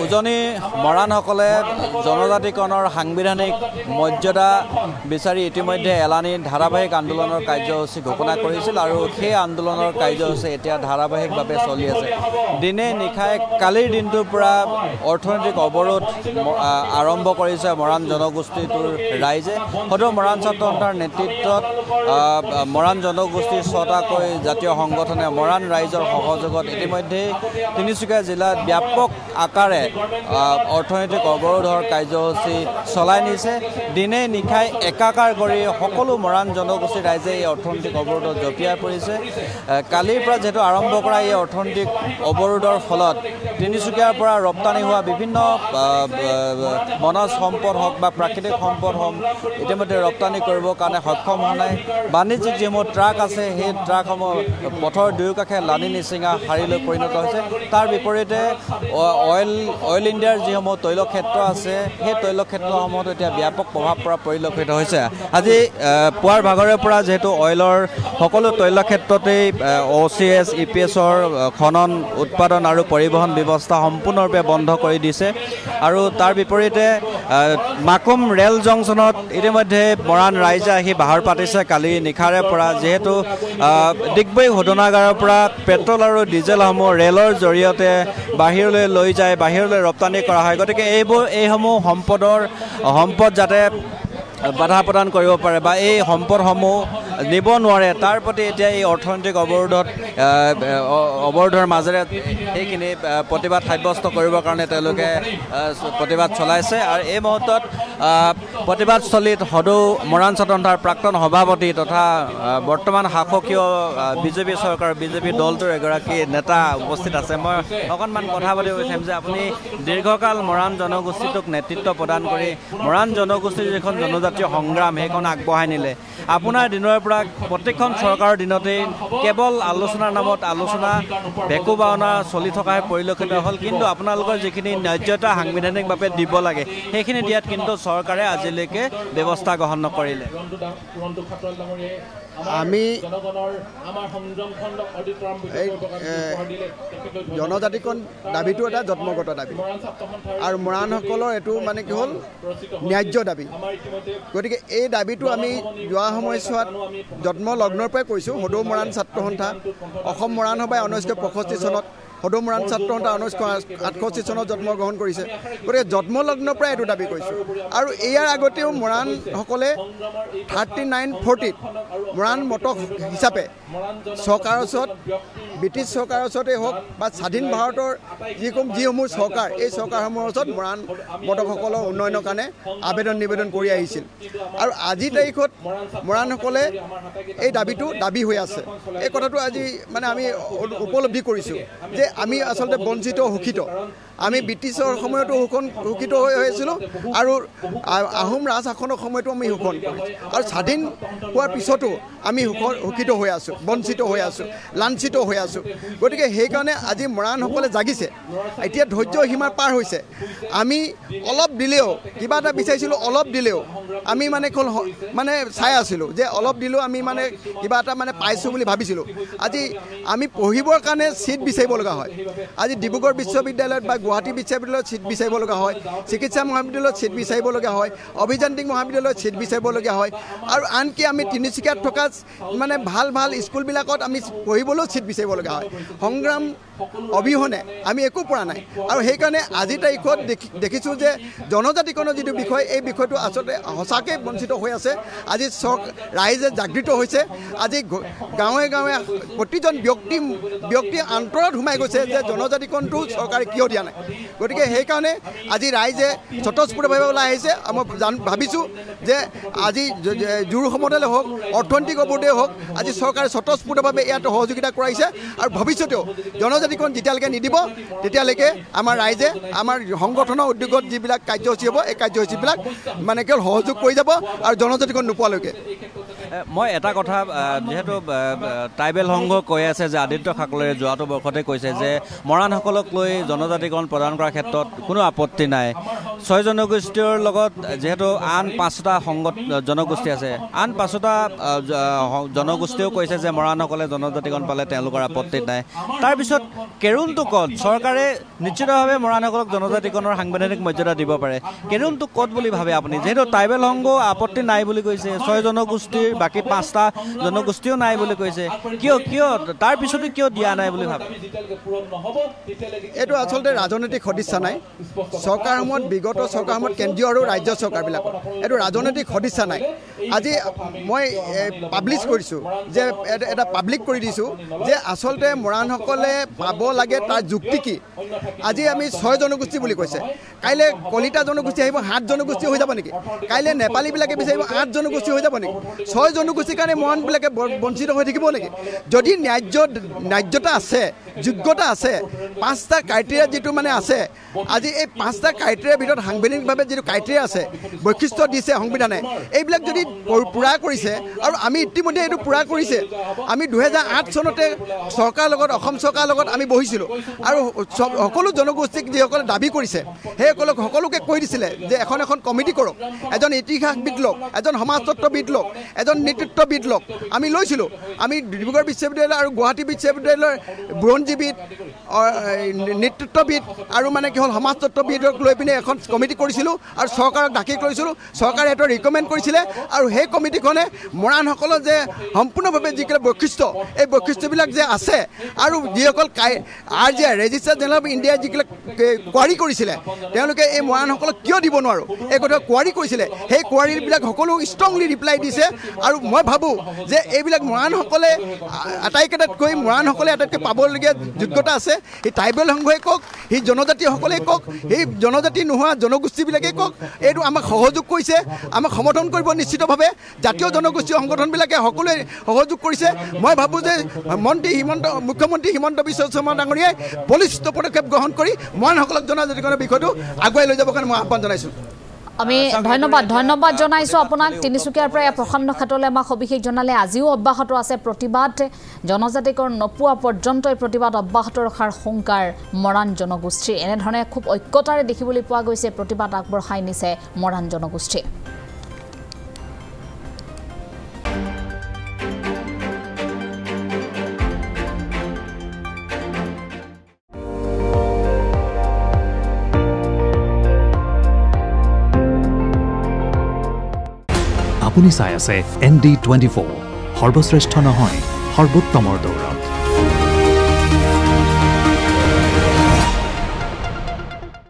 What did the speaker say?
উজনি মৰাণসকলে জনজাতিকৰণৰ সাংবিধানিক মৰ্যাদা বিচাৰি ইতিমধ্যে এলানি ধাৰাবাহিক আন্দোলনৰ কাৰ্যসূচী ঘোষণা কৰিছিল আৰু সেই আন্দোলনৰ কাৰ্যসূচী এতিয়া ধাৰাবাহিকভাৱে চলি আছে। দিনে নিশাই কালিৰ দিনটোৰ পৰা অৰ্থনৈতিক অৱৰোধ আৰম্ভ কৰিছে মৰাণ জনগোষ্ঠীটোৰ ৰাইজে। সদৌ মৰাণ ছাত্ৰ সন্থাৰ নেতৃত্বত মৰাণ জনগোষ্ঠীৰ 6টাকৈ জাতীয় সংগঠনে মৰাণ ৰাইজৰ সহযোগত ইতিমধ্যেই তিনিচুকীয়া জিলাত ব্যাপক আকাৰে অৰ্থনৈতিক অৱৰোধৰ কাৰ্যসূচী চলাই নিছে। দিনে নিশাই একাকাৰ কৰি সকলো মৰাণ জনগোষ্ঠীৰ ৰাইজে এই অৰ্থনৈতিক অৱৰোধত জঁপিয়াই পৰিছে। কালিৰ পৰা যিহেতু আৰম্ভ কৰা এই অৰ্থনৈতিক অৱৰোধৰ ফলত তিনিচুকীয়াৰ পৰা ৰপ্তানি হোৱা বিভিন্ন বনজ সম্পদ হওক বা প্ৰাকৃতিক সম্পদ হওক ইতিমধ্যে ৰপ্তানি কৰিবৰ কাৰণে সক্ষম হোৱা নাই। বাণিজ্যিক যিসমূহ ট্ৰাক আছে সেই ট্ৰাকসমূহ পথৰ দুয়োকাষে লানি নিচিঙা শাৰীলৈ পৰিণত হৈছে। তাৰ বিপৰীতে অইল ইণ্ডিয়াৰ যিসমূহ তৈলক্ষেত্ৰ আছে সেই তৈলক্ষেত্ৰসমূহত এতিয়া ব্যাপক প্ৰভাৱ পৰা পৰিলক্ষিত হৈছে। আজি পুৱাৰ ভাগৰে পৰা যিহেতু অইলৰ সকলো তৈলক্ষেত্ৰতেই OCS EPSৰ খনন উৎপাদন আৰু পৰিবহণ ব্যৱস্থা সম্পূৰ্ণৰূপে বন্ধ কৰি দিছে। আৰু তাৰ বিপৰীতে মাকুম ৰেল জংচনত ইতিমধ্যে মৰাণ ৰাইজে আহি বাহাৰ পাতিছে কালি নিশাৰে পৰা। যিহেতু ডিগবৈ শোধনাগাৰৰ পৰা পেট্ৰল আৰু ডিজেলসমূহ ৰেলৰ জৰিয়তে বাহিৰলৈ লৈ যায়, বাহিৰলৈ ৰপ্তানি কৰা হয়। গতিকে এইসমূহ সম্পদ যাতে বাধা প্ৰদান কৰিব পাৰে বা এই সম্পদসমূহ নিব নোৱাৰে তাৰ প্ৰতি এতিয়া এই অৰ্থনৈতিক অৱৰোধৰ মাজেৰে সেইখিনি প্ৰতিবাদ সাব্যস্ত কৰিবৰ কাৰণে তেওঁলোকে প্ৰতিবাদ চলাইছে। আৰু এই মুহূৰ্তত প্ৰতিবাদস্থলীত সদৌ মৰাণ ছাত্ৰ সন্থাৰ প্ৰাক্তন সভাপতি তথা বৰ্তমান শাসকীয় বিজেপি চৰকাৰ বিজেপি দলটোৰ এগৰাকী নেতা উপস্থিত আছে। মই অকণমান কথা পাতিব বিচাৰিম যে আপুনি দীৰ্ঘকাল মৰাণ জনগোষ্ঠীটোক নেতৃত্ব প্ৰদান কৰি মৰাণ জনগোষ্ঠীৰ যিখন জনজাতীয় সংগ্ৰাম সেইখন আগবঢ়াই নিলে। আপোনাৰ দিনৰ পৰা প্ৰত্যেকখন চৰকাৰৰ দিনতেই কেৱল আলোচনাৰ নামত আলোচনা ভেকু ভাওনা চলি থকাহে পৰিলক্ষিত হ'ল, কিন্তু আপোনালোকৰ যিখিনি ন্যায্যতা সাংবিধানিকভাৱে দিব লাগে সেইখিনি দিয়াত কিন্তু চৰকাৰে আজিলৈকে ব্যৱস্থা গ্ৰহণ নকৰিলে। আমি জনজাতিকৰণ দাবীটো এটা জন্মগত দাবী আৰু মৰাণসকলৰ এইটো মানে কি হ'ল ন্যায্য দাবী। গতিকে এই দাবীটো আমি যোৱা সময়ছোৱাত জন্ম লগ্নৰ পৰাই কৈছোঁ। সদৌ মৰাণ ছাত্ৰ সন্থা অসম মৰাণ সভাই 1965 চনত সদৌ মৰাণ ছাত্ৰ সন্থা 1968 চনত জন্মগ্ৰহণ কৰিছে। গতিকে জন্মলগ্নৰ পৰাই এইটো দাবী কৰিছোঁ। আৰু ইয়াৰ আগতেও মৰাণসকলে 3940 মৰাণ মতক হিচাপে চৰকাৰৰ ওচৰত ব্ৰিটিছ চৰকাৰৰ ওচৰতেই হওক বা স্বাধীন ভাৰতৰ যিসমূহ চৰকাৰ এই চৰকাৰসমূহৰ ওচৰত মৰাণ মতকসকলৰ উন্নয়নৰ কাৰণে আবেদন নিবেদন কৰি আহিছিল। আৰু আজিৰ তাৰিখত মৰাণসকলে এই দাবী হৈ আছে। এই কথাটো আজি মানে আমি উপলব্ধি কৰিছোঁ যে আমি আচলতে বঞ্চিত শোষিত। আমি ব্ৰিটিছৰ সময়তো শোষিত হৈ আছিলোঁ আৰু আহোম ৰাজ শাসনৰ সময়তো আমি শোষণ কৰিছোঁ আৰু স্বাধীন হোৱাৰ পিছতো আমি শোষিত হৈ আছোঁ, বঞ্চিত হৈ আছোঁ, লাঞ্ছিত হৈ আছোঁ। গতিকে সেইকাৰণে আজি মৰাণসকলে জাগিছে। এতিয়া ধৈৰ্য সীমা পাৰ হৈছে। আমি অলপ দিলেও কিবা এটা বিচাৰিছিলোঁ, অলপ দিলেও আমি মানে চাই আছিলোঁ যে অলপ দিলেও আমি মানে কিবা এটা মানে পাইছোঁ বুলি ভাবিছিলোঁ। আজি আমি পঢ়িবৰ কাৰণে ছিট বিচাৰিব লগা হয়। আজি ডিব্ৰুগড় বিশ্ববিদ্যালয়ত বা গুৱাহাটী বিশ্ববিদ্যালয়ত ছিট বিচাৰিব লগা হয়, চিকিৎসা মহাবিদ্যালয়ত ছিট বিচাৰিব লগা হয়, অভিযান্ত্ৰিক মহাবিদ্যালয়ত ছিট বিচাৰিবলগীয়া হয়। আৰু আনকি আমি তিনিচুকীয়াত থকা মানে ভাল স্কুলবিলাকত আমি পঢ়িবলৈও ছিট বিচাৰিবলগীয়া হয়। সংগ্ৰাম অবিহনে আমি একো পৰা নাই। আৰু সেইকাৰণে আজিৰ তাৰিখত দেখিছোঁ যে জনজাতিকৰণৰ যিটো বিষয় এই বিষয়টো আচলতে সঁচাকৈ বঞ্চিত হৈ আছে। আজি ৰাইজে জাগৃত হৈছে। আজি গাঁৱে গাঁৱে প্ৰতিজন ব্যক্তি অন্তৰত সোমাই গৈছে যে জনজাতিকৰণটো চৰকাৰে কিয় দিয়া নাই। গতিকে সেইকাৰণে আজি ৰাইজে স্বতঃস্ফূৰ্তভাৱে ওলাই আহিছে। মই ভাবিছোঁ যে আজি জোৰ সমদলে হওক অৰ্থনৈতিক অৱৰোধে হওক আজি চৰকাৰে স্বতঃস্ফূৰ্তভাৱে ইয়াত সহযোগিতা কৰাইছে। আৰু ভৱিষ্যতেও জনজাতিকৰণ যেতিয়ালৈকে নিদিব তেতিয়ালৈকে আমাৰ ৰাইজে আমাৰ সংগঠনৰ উদ্যোগত যিবিলাক কাৰ্যসূচী হ'ব এই কাৰ্যসূচীবিলাক মানে কেৱল সহযোগ কৰি যাব আৰু জনজাতিকৰণ নোপোৱালৈকে। মই এটা কথা যেহেতু ট্ৰাইবেল সংঘ কৈ আছে যে আদিত্য ঠাকৰেৰে যোৱাটো বৰ্ষতে কৈছে যে মৰাণসকলক লৈ জনজাতিকৰণ প্ৰদান কৰাৰ ক্ষেত্ৰত কোনো আপত্তি নাই। 6 জনগোষ্ঠীৰ লগত যেহেতু আন 5টা জনগোষ্ঠী আছে আন 5টা জনগোষ্ঠীও কৈছে যে মৰাণসকলে জনজাতিকৰণ পালে তেওঁলোকৰ আপত্তি নাই তাৰ পিছত কেৰুলটো ক'ত চৰকাৰে নিশ্চিতভাৱে মৰাণসকলক জনজাতিকৰণৰ সাংবিধানিক মৰ্যাদা দিব পাৰে কেৰুলটো ক'ত বুলি ভাবে আপুনি যেহেতু ট্ৰাইবেল সংঘ আপত্তি নাই বুলি কৈছে 6 জনগোষ্ঠীৰ বাকি 5টা জনগোষ্ঠীও নাই বুলি কৈছে কিয় তাৰ পিছতো কিয় দিয়া নাই বুলি ভাবে এইটো আচলতে ৰাজনৈতিক সদিচ্ছা নাই চৰকাৰসমূহত বিগত চৰকাৰসমূহত কেন্দ্ৰীয় আৰু ৰাজ্য চৰকাৰবিলাকৰ এইটো ৰাজনৈতিক সদিচ্ছা নাই আজি মই পাব্লিছ কৰিছোঁ যে এটা পাব্লিক কৰি দিছোঁ যে আচলতে মৰাণসকলে পাব লাগে তাৰ যুক্তি কি আজি আমি 6 জনগোষ্ঠী বুলি কৈছে কাইলৈ কলিতা জনগোষ্ঠী আহিব 7 জনগোষ্ঠী হৈ যাব নেকি কাইলৈ নেপালীবিলাকে বিচাৰিব 8 জনগোষ্ঠী হৈ যাব নেকি 6 জনগোষ্ঠীৰ কাৰণে মৰাণবিলাকে বঞ্চিত হৈ থাকিব নেকি যদি ন্যায্যতা আছে যোগ্যতা আছে 5টা ক্ৰাইটেৰিয়া যিটো মানে আছে আজি এই 5টা ক্ৰাইটেৰিয়াৰ ভিতৰত সাংবিধানিকভাৱে যিটো ক্ৰাইটেৰিয়া আছে বৈশিষ্ট্য দিছে সংবিধানে এইবিলাক যদি পূৰা কৰিছে আৰু আমি ইতিমধ্যে এইটো পূৰা কৰিছে আমি 2008 চনতে চৰকাৰৰ লগত অসম চৰকাৰৰ লগত আমি বহিছিলোঁ আৰু সকলো জনগোষ্ঠীক যিসকলে দাবী কৰিছে সেইসকলক সকলোকে কৈ দিছিলে যে এখন কমিটি কৰক এজন ইতিহাসবিদ লোক এজন সমাজতত্ত্ববিদ লোক এজন নেতৃত্ববিদ লোক আমি লৈছিলোঁ আমি ডিব্ৰুগড় বিশ্ববিদ্যালয় আৰু গুৱাহাটী বিশ্ববিদ্যালয়ৰ বুৰঞ্জীবিদ নেতৃত্ববিদ আৰু মানে কি হ'ল সমাজতত্ত্ববিদক লৈ পিনে এখন কমিটি কৰিছিলোঁ আৰু চৰকাৰক দাখিল কৰিছিলোঁ চৰকাৰে এইটো ৰিকমেণ্ড কৰিছিলে আৰু সেই কমিটিখনে মৰাণসকলৰ যে সম্পূৰ্ণভাৱে যিবিলাক বৈশিষ্ট্য এই বৈশিষ্ট্যবিলাক যে আছে আৰু যিসকল RGI ৰেজিষ্টাৰ জেনেৰেল অফ ইণ্ডিয়াই যিবিলাক কোৱাৰী কৰিছিলে তেওঁলোকে এই মৰাণসকলক কিয় দিব নোৱাৰোঁ এই কথা কোৱাৰী কৰিছিলে সেই কোৱাৰীবিলাক সকলো ষ্ট্ৰংলি ৰিপ্লাই দিছে আৰু মই ভাবোঁ যে এইবিলাক মৰাণসকলে আটাইকেইটাতকৈ মৰাণসকলে আটাইতকৈ পাবলগীয়া যোগ্যতা আছে সেই ট্ৰাইবেল সংঘই কওক সেই জনজাতিসকলে কওক সেই জনজাতি নোহোৱা জনগোষ্ঠীবিলাকে কওক এইটো আমাক সহযোগ কৰিছে আমাক সমৰ্থন কৰিব নিশ্চিতভাৱে জাতীয় জনগোষ্ঠী সংগঠনবিলাকে সকলোৱে সহযোগ কৰিছে মই ভাবোঁ যে মুখ্যমন্ত্ৰী হিমন্ত বিশ্ব শৰ্মা ডাঙৰীয়াই বলিষ্ঠ পদক্ষেপ গ্ৰহণ কৰি মৰাণসকলক জনজাতিকৰণৰ বিষয়টো আগুৱাই লৈ যাবৰ কাৰণে মই আহ্বান জনাইছোঁ আমি ধন্যবাদ জনাইছোঁ আপোনাক তিনিচুকীয়াৰ পৰা প্ৰখণ্ড ক্ষেত্ৰলৈ আমাক সবিশেষ জনালে আজিও অব্যাহত আছে প্ৰতিবাদ জনজাতিকৰণ নোপোৱা পৰ্যন্ত প্ৰতিবাদ অব্যাহত ৰখাৰ হুংকাৰ মৰাণ জনগোষ্ঠীৰ এনেধৰণে খুব ঐক্যতাৰে দেখিবলৈ পোৱা গৈছে প্ৰতিবাদ আগবঢ়াই নিছে মৰাণ জনগোষ্ঠীয়ে আপুনি চাই আছে ND24 সৰ্বশ্ৰেষ্ঠ নহয় সৰ্বোত্তমৰ দৌৰত